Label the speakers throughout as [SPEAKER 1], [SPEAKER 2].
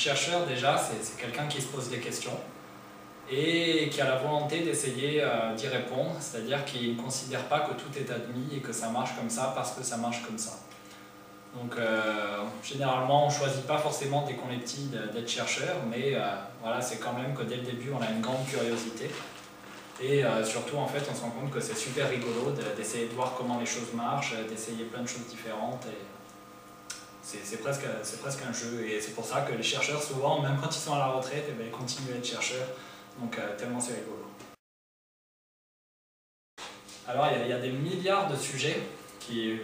[SPEAKER 1] chercheur, déjà, c'est quelqu'un qui se pose des questions et qui a la volonté d'essayer d'y répondre, c'est-à-dire qu'il ne considère pas que tout est admis et que ça marche comme ça parce que ça marche comme ça. Donc généralement on ne choisit pas forcément dès qu'on est petit d'être chercheur, mais voilà, c'est quand même que dès le début on a une grande curiosité et surtout en fait on se rend compte que c'est super rigolo d'essayer de voir comment les choses marchent, d'essayer plein de choses différentes et c'est presque un jeu et c'est pour ça que les chercheurs souvent, même quand ils sont à la retraite, ils continuent à être chercheurs, donc tellement c'est rigolo. Alors il y a des milliards de sujets qui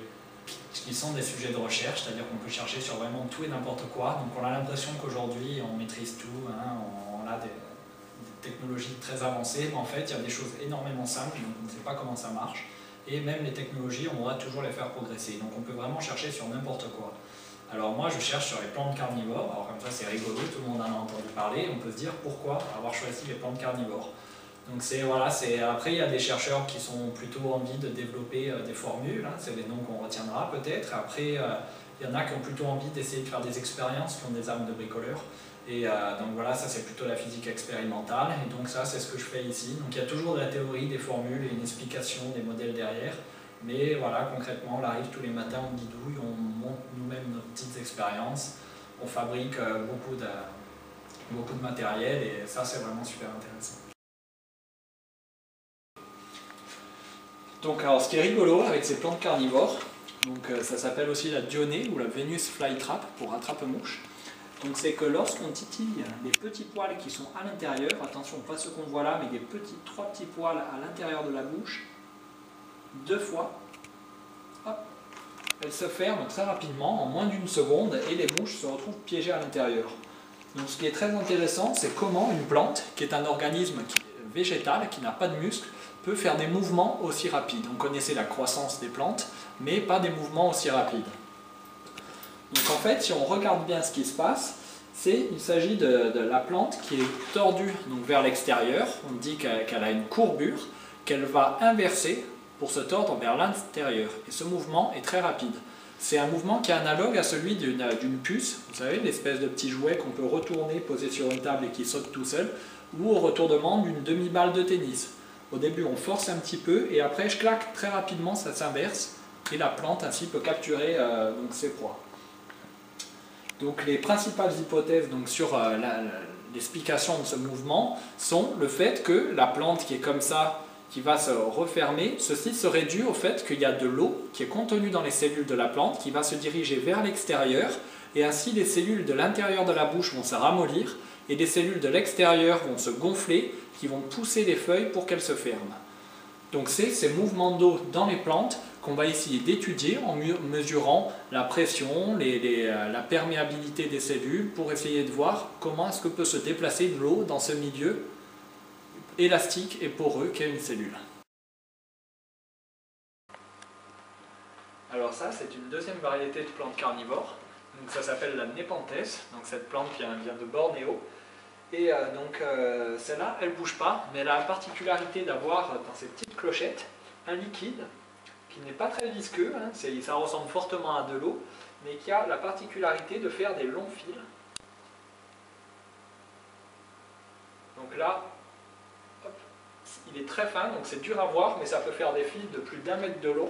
[SPEAKER 1] sont des sujets de recherche, c'est-à-dire qu'on peut chercher sur vraiment tout et n'importe quoi. Donc on a l'impression qu'aujourd'hui on maîtrise tout, hein, on a des technologies très avancées, mais en fait il y a des choses énormément simples, donc on ne sait pas comment ça marche. Et même les technologies, on doit toujours les faire progresser. Donc on peut vraiment chercher sur n'importe quoi. Alors moi je cherche sur les plantes carnivores, alors comme ça c'est rigolo, tout le monde en a entendu parler, on peut se dire pourquoi avoir choisi les plantes carnivores. Donc voilà, après il y a des chercheurs qui sont plutôt envie de développer des formules, hein, c'est des noms qu'on retiendra peut-être. Après il y en a qui ont plutôt envie d'essayer de faire des expériences, qui ont des armes de bricoleurs. Et donc voilà, ça c'est plutôt la physique expérimentale, et donc ça c'est ce que je fais ici. Donc il y a toujours de la théorie, des formules et une explication des modèles derrière. Mais voilà, concrètement, on arrive tous les matins, on bidouille, on monte nous-mêmes nos petites expériences, on fabrique beaucoup de matériel et ça c'est vraiment super intéressant. Donc alors ce qui est rigolo avec ces plantes carnivores, donc, ça s'appelle aussi la Dionée ou la Venus flytrap pour attrape-mouche. Donc c'est que lorsqu'on titille les petits poils qui sont à l'intérieur, attention pas ceux qu'on voit là, mais des trois petits poils à l'intérieur de la bouche, 2 fois, hop, elle se ferme très rapidement, en moins d'1 seconde, et les mouches se retrouvent piégées à l'intérieur. Donc ce qui est très intéressant, c'est comment une plante, qui est un organisme végétal, qui n'a pas de muscles, peut faire des mouvements aussi rapides. On connaissait la croissance des plantes, mais pas des mouvements aussi rapides. Donc en fait, si on regarde bien ce qui se passe, il s'agit de la plante qui est tordue donc vers l'extérieur. On dit qu'elle a une courbure, qu'elle va inverser pour se tordre vers l'intérieur. Et ce mouvement est très rapide. C'est un mouvement qui est analogue à celui d'une puce, vous savez, l'espèce de petit jouet qu'on peut retourner, poser sur une table et qui saute tout seul, ou au retournement d'une demi-balle de tennis. Au début, on force un petit peu et après, je claque très rapidement, ça s'inverse et la plante ainsi peut capturer donc ses proies. Donc les principales hypothèses donc, sur l'explication de ce mouvement sont le fait que la plante qui est comme ça, qui va se refermer, ceci serait dû au fait qu'il y a de l'eau qui est contenue dans les cellules de la plante qui va se diriger vers l'extérieur et ainsi les cellules de l'intérieur de la bouche vont se ramollir et les cellules de l'extérieur vont se gonfler qui vont pousser les feuilles pour qu'elles se ferment. Donc c'est ces mouvements d'eau dans les plantes qu'on va essayer d'étudier en mesurant la pression, la perméabilité des cellules pour essayer de voir comment est-ce que peut se déplacer de l'eau dans ce milieu élastique et poreux qu'est une cellule. Alors ça, c'est une deuxième variété de plantes carnivores. Donc ça s'appelle la Nepenthes. Donc cette plante vient de Bornéo. Et celle-là, elle ne bouge pas, mais elle a la particularité d'avoir dans ces petites clochettes un liquide qui n'est pas très visqueux, hein, ça ressemble fortement à de l'eau, mais qui a la particularité de faire des longs fils. Donc là, hop, il est très fin, donc c'est dur à voir, mais ça peut faire des fils de plus d'1 mètre de long,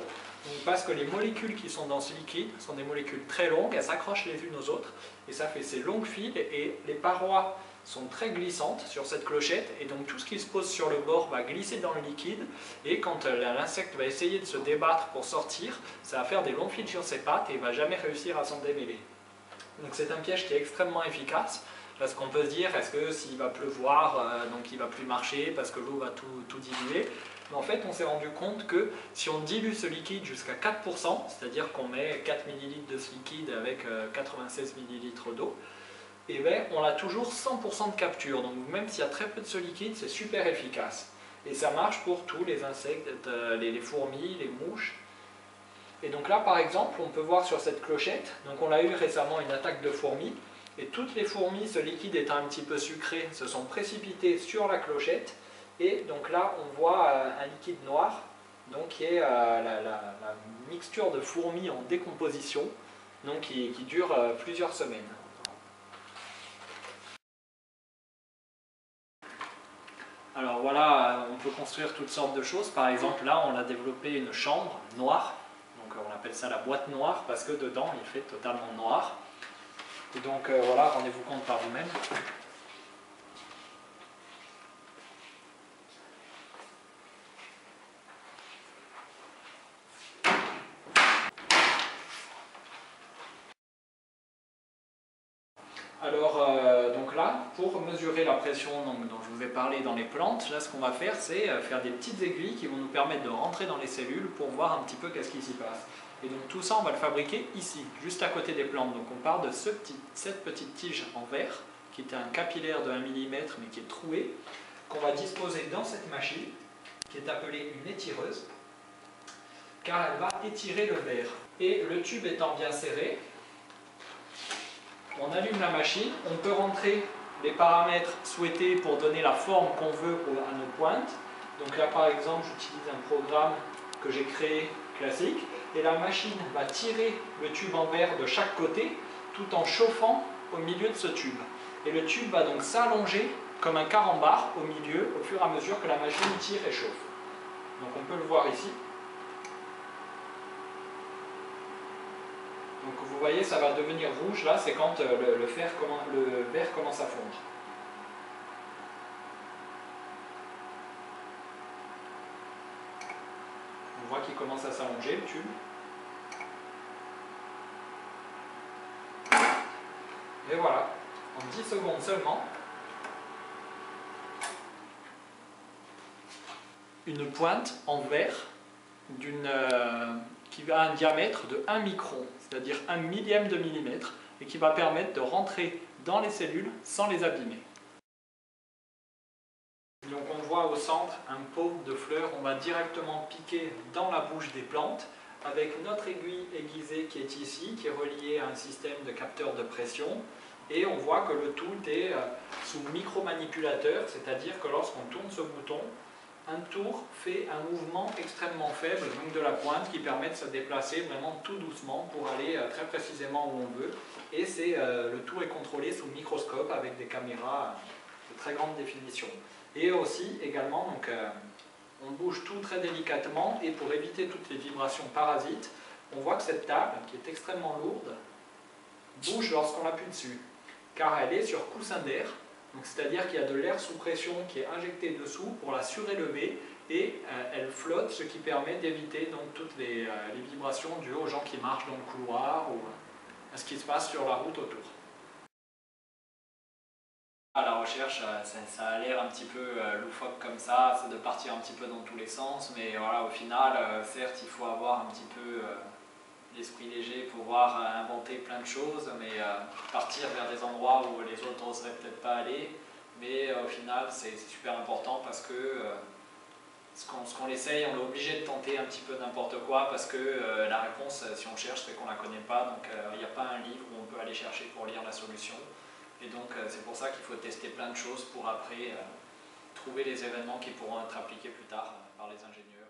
[SPEAKER 1] parce que les molécules qui sont dans ce liquide sont des molécules très longues, elles s'accrochent les unes aux autres, et ça fait ces longs fils, et les parois sont très glissantes sur cette clochette et donc tout ce qui se pose sur le bord va glisser dans le liquide et quand l'insecte va essayer de se débattre pour sortir, ça va faire des longs fils sur ses pattes et il ne va jamais réussir à s'en démêler. Donc c'est un piège qui est extrêmement efficace parce qu'on peut se dire est-ce que s'il va pleuvoir, donc il ne va plus marcher parce que l'eau va tout diluer. Mais en fait on s'est rendu compte que si on dilue ce liquide jusqu'à 4%, c'est-à-dire qu'on met 4 ml de ce liquide avec 96 ml d'eau, et bien, on a toujours 100% de capture, donc même s'il y a très peu de ce liquide, c'est super efficace. Et ça marche pour tous les insectes, les fourmis, les mouches. Et donc là, par exemple, on peut voir sur cette clochette, donc on a eu récemment une attaque de fourmis, et toutes les fourmis, ce liquide étant un petit peu sucré, se sont précipitées sur la clochette, et donc là, on voit un liquide noir, donc qui est la mixture de fourmis en décomposition, donc qui dure plusieurs semaines. Alors voilà, on peut construire toutes sortes de choses. Par exemple, là, on a développé une chambre noire. Donc on appelle ça la boîte noire parce que dedans, il fait totalement noir. Et donc voilà, rendez-vous compte par vous-même. Alors, donc là, pour mesurer la pression dont je vous ai parlé dans les plantes, là ce qu'on va faire, c'est faire des petites aiguilles qui vont nous permettre de rentrer dans les cellules pour voir un petit peu qu'est-ce qui s'y passe. Et donc tout ça, on va le fabriquer ici, juste à côté des plantes. Donc on part de cette petite tige en verre, qui était un capillaire de 1 mm, mais qui est troué, qu'on va disposer dans cette machine, qui est appelée une étireuse, car elle va étirer le verre. Et le tube étant bien serré, on allume la machine, on peut rentrer les paramètres souhaités pour donner la forme qu'on veut à nos pointes. Donc là par exemple, j'utilise un programme que j'ai créé classique, et la machine va tirer le tube en verre de chaque côté, tout en chauffant au milieu de ce tube. Et le tube va donc s'allonger comme un carambar au milieu, au fur et à mesure que la machine tire et chauffe. Donc on peut le voir ici. Donc vous voyez, ça va devenir rouge, là, c'est quand le verre commence à fondre. On voit qu'il commence à s'allonger, le tube. Et voilà, en 10 secondes seulement, une pointe en verre qui a un diamètre de 1 micron, c'est-à-dire 1 millième de millimètre, et qui va permettre de rentrer dans les cellules sans les abîmer. Donc on voit au centre un pot de fleurs, on va directement piquer dans la bouche des plantes, avec notre aiguille aiguisée qui est ici, qui est reliée à un système de capteur de pression, et on voit que le tout est sous micro-manipulateur, c'est-à-dire que lorsqu'on tourne ce bouton, un tour fait un mouvement extrêmement faible, donc de la pointe, qui permet de se déplacer vraiment tout doucement pour aller très précisément où on veut. Et le tout est contrôlé sous microscope avec des caméras de très grande définition. Et aussi, également, donc, on bouge tout très délicatement, et pour éviter toutes les vibrations parasites, on voit que cette table, qui est extrêmement lourde, bouge lorsqu'on appuie dessus, car elle est sur coussin d'air. C'est-à-dire qu'il y a de l'air sous pression qui est injecté dessous pour la surélever, et elle flotte, ce qui permet d'éviter donc toutes les vibrations dues aux gens qui marchent dans le couloir ou à ce qui se passe sur la route autour. À la recherche, ça a l'air un petit peu loufoque comme ça, c'est de partir un petit peu dans tous les sens, mais voilà, au final, certes, il faut avoir un petit peu l'esprit léger pour pouvoir inventer plein de choses, mais partir vers des endroits où les autres n'oseraient peut-être pas aller, mais au final c'est super important parce que ce qu'on essaye, on est obligé de tenter un petit peu n'importe quoi, parce que la réponse, si on cherche, c'est qu'on ne la connaît pas, donc il n'y a pas un livre où on peut aller chercher pour lire la solution, et donc c'est pour ça qu'il faut tester plein de choses pour après trouver les événements qui pourront être appliqués plus tard par les ingénieurs.